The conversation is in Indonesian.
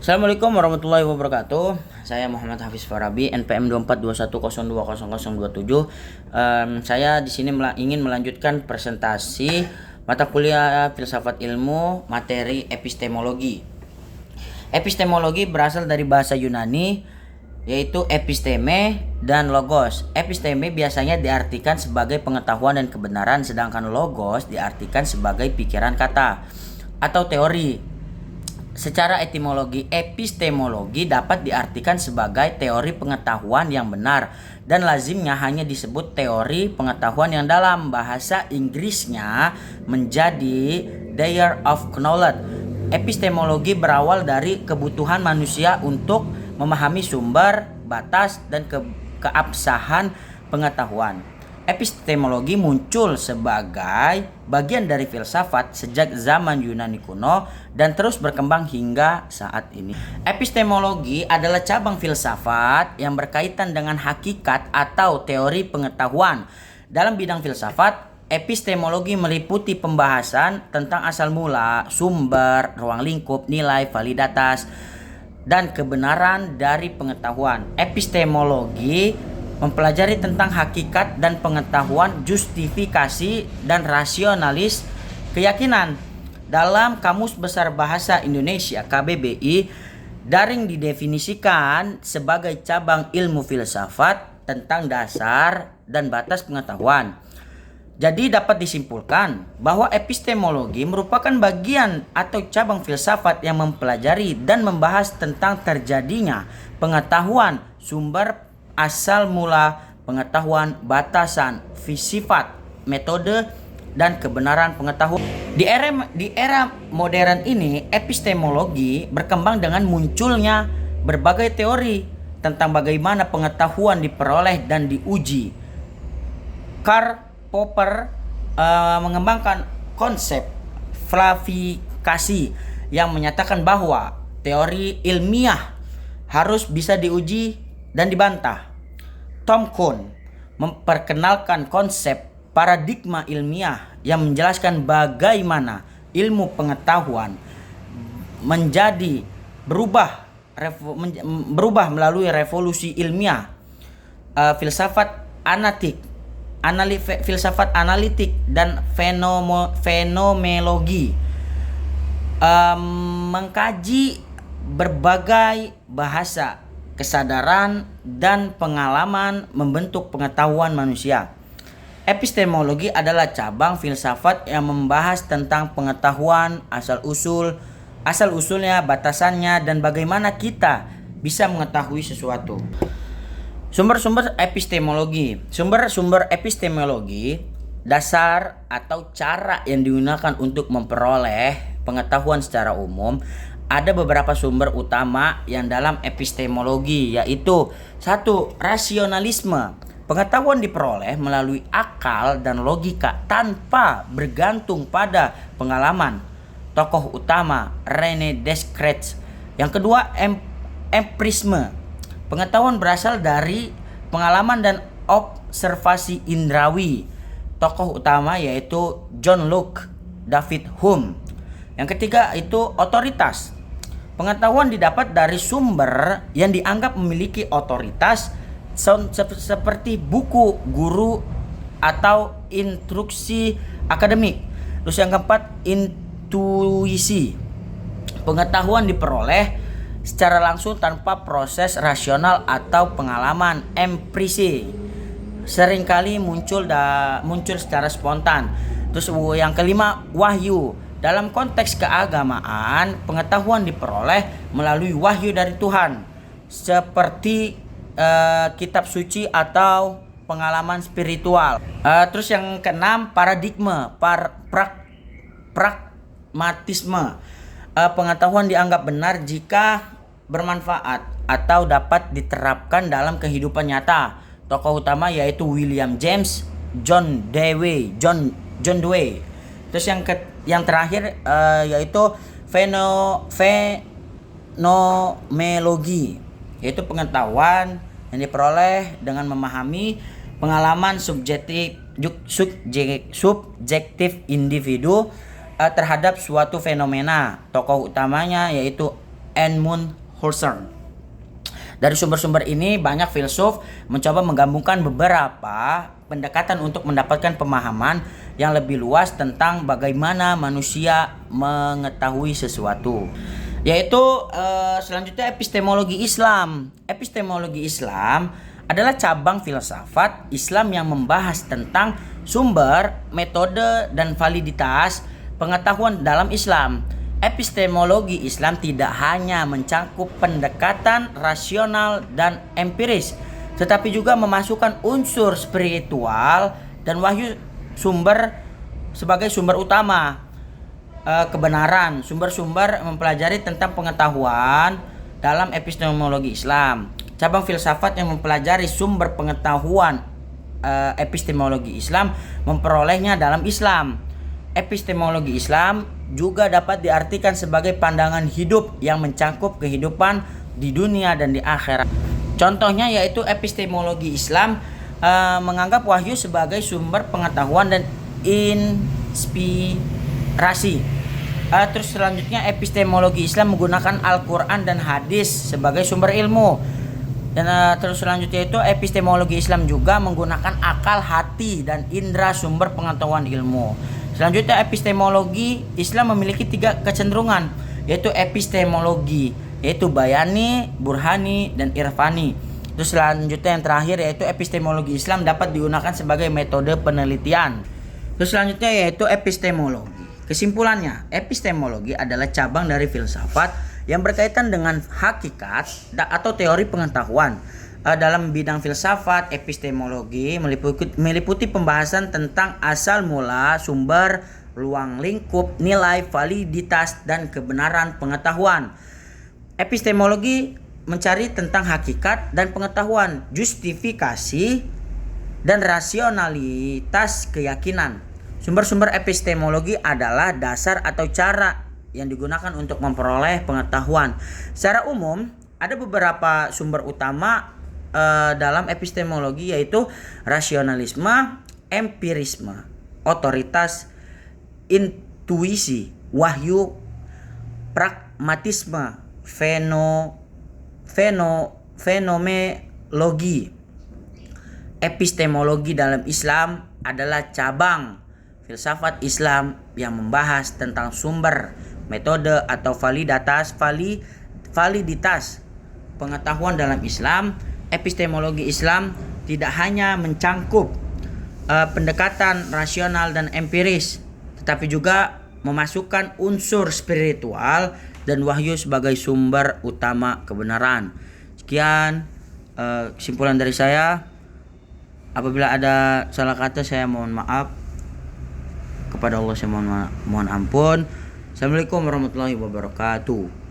Assalamualaikum warahmatullahi wabarakatuh. Saya Muhammad Hafiz Farabi, NPM 2421020027. Saya di sini ingin melanjutkan presentasi mata kuliah filsafat ilmu materi epistemologi. Epistemologi berasal dari bahasa Yunani yaitu episteme dan logos. Episteme biasanya diartikan sebagai pengetahuan dan kebenaran, sedangkan logos diartikan sebagai pikiran kata atau teori. Secara etimologi, epistemologi dapat diartikan sebagai teori pengetahuan yang benar dan lazimnya hanya disebut teori pengetahuan yang dalam bahasa Inggrisnya menjadi theory of knowledge. Epistemologi berawal dari kebutuhan manusia untuk memahami sumber, batas, dan keabsahan pengetahuan. Epistemologi muncul sebagai bagian dari filsafat sejak zaman Yunani kuno dan terus berkembang hingga saat ini. Epistemologi adalah cabang filsafat yang berkaitan dengan hakikat atau teori pengetahuan. Dalam bidang filsafat, epistemologi meliputi pembahasan tentang asal mula, sumber, ruang lingkup, nilai, validitas, dan kebenaran dari pengetahuan. Epistemologi mempelajari tentang hakikat dan pengetahuan, justifikasi, dan rasionalis keyakinan. Dalam Kamus Besar Bahasa Indonesia KBBI, daring didefinisikan sebagai cabang ilmu filsafat tentang dasar dan batas pengetahuan. Jadi dapat disimpulkan bahwa epistemologi merupakan bagian atau cabang filsafat yang mempelajari dan membahas tentang terjadinya pengetahuan, sumber, asal mula pengetahuan, batasan, sifat, metode, dan kebenaran pengetahuan. Di era modern ini, epistemologi berkembang dengan munculnya berbagai teori tentang bagaimana pengetahuan diperoleh dan diuji. Karl Popper mengembangkan konsep falsifikasi yang menyatakan bahwa teori ilmiah harus bisa diuji dan dibantah. Tom Kuhn memperkenalkan konsep paradigma ilmiah yang menjelaskan bagaimana ilmu pengetahuan menjadi berubah melalui revolusi ilmiah. Filsafat filsafat analitik dan fenomenologi mengkaji berbagai bahasa, kesadaran, dan pengalaman membentuk pengetahuan manusia. Epistemologi adalah cabang filsafat yang membahas tentang pengetahuan, asal-usulnya, batasannya, dan bagaimana kita bisa mengetahui sesuatu. Sumber-sumber epistemologi. Sumber-sumber epistemologi, dasar atau cara yang digunakan untuk memperoleh pengetahuan secara umum. Ada beberapa sumber utama yang dalam epistemologi, yaitu 1. Rasionalisme. Pengetahuan diperoleh melalui akal dan logika tanpa bergantung pada pengalaman. Tokoh utama René Descartes. Yang kedua, empirisme. Pengetahuan berasal dari pengalaman dan observasi indrawi. Tokoh utama yaitu John Locke, David Hume. Yang ketiga itu otoritas. Pengetahuan didapat dari sumber yang dianggap memiliki otoritas seperti buku, guru, atau instruksi akademik. Terus yang keempat, intuisi. Pengetahuan diperoleh secara langsung tanpa proses rasional atau pengalaman empirisi. Seringkali muncul secara spontan. Terus yang kelima, wahyu. Dalam konteks keagamaan, pengetahuan diperoleh melalui wahyu dari Tuhan, seperti kitab suci atau pengalaman spiritual. Terus yang keenam, paradigma, pragmatisme. Pengetahuan dianggap benar jika bermanfaat atau dapat diterapkan dalam kehidupan nyata. Tokoh utama yaitu William James, John Dewey. Terus yang terakhir yaitu fenomenologi, yaitu pengetahuan yang diperoleh dengan memahami pengalaman subjektif individu terhadap suatu fenomena. Tokoh utamanya yaitu Edmund Husserl. Dari sumber-sumber ini banyak filsuf mencoba menggabungkan beberapa pendekatan untuk mendapatkan pemahaman yang lebih luas tentang bagaimana manusia mengetahui sesuatu. Yaitu selanjutnya epistemologi Islam. Epistemologi Islam adalah cabang filsafat Islam yang membahas tentang sumber, metode, dan validitas pengetahuan dalam Islam. Epistemologi Islam tidak hanya mencakup pendekatan rasional dan empiris, tetapi juga memasukkan unsur spiritual dan wahyu sebagai sumber utama kebenaran. Sumber-sumber mempelajari tentang pengetahuan dalam epistemologi Islam. Cabang filsafat yang mempelajari sumber pengetahuan epistemologi Islam memperolehnya dalam Islam. Epistemologi Islam juga dapat diartikan sebagai pandangan hidup yang mencakup kehidupan di dunia dan di akhirat. Contohnya yaitu epistemologi Islam menganggap wahyu sebagai sumber pengetahuan dan inspirasi. Terus selanjutnya epistemologi Islam menggunakan Al-Quran dan hadis sebagai sumber ilmu. Dan terus selanjutnya itu epistemologi Islam juga menggunakan akal, hati, dan indera sumber pengetahuan ilmu. Selanjutnya epistemologi Islam memiliki 3 kecenderungan, yaitu epistemologi, yaitu bayani, burhani, dan irfani. Terus selanjutnya yang terakhir yaitu epistemologi Islam dapat digunakan sebagai metode penelitian. Terus selanjutnya yaitu epistemologi. Kesimpulannya, epistemologi adalah cabang dari filsafat yang berkaitan dengan hakikat atau teori pengetahuan. Dalam bidang filsafat, epistemologi meliputi pembahasan tentang asal mula, sumber, ruang lingkup, nilai, validitas, dan kebenaran pengetahuan. Epistemologi mencari tentang hakikat dan pengetahuan, justifikasi, dan rasionalitas keyakinan. Sumber-sumber epistemologi adalah dasar atau cara yang digunakan untuk memperoleh pengetahuan. Secara umum, ada beberapa sumber utama dalam epistemologi, yaitu rasionalisme, empirisme, otoritas, intuisi, wahyu, pragmatisme, fenomenologi. Epistemologi dalam Islam adalah cabang filsafat Islam yang membahas tentang sumber, metode, atau validitas pengetahuan dalam Islam. Epistemologi Islam tidak hanya mencangkup pendekatan rasional dan empiris, tetapi juga memasukkan unsur spiritual dan wahyu sebagai sumber utama kebenaran. Sekian kesimpulan dari saya. Apabila ada salah kata saya mohon maaf. Kepada Allah saya mohon ampun. Assalamualaikum warahmatullahi wabarakatuh.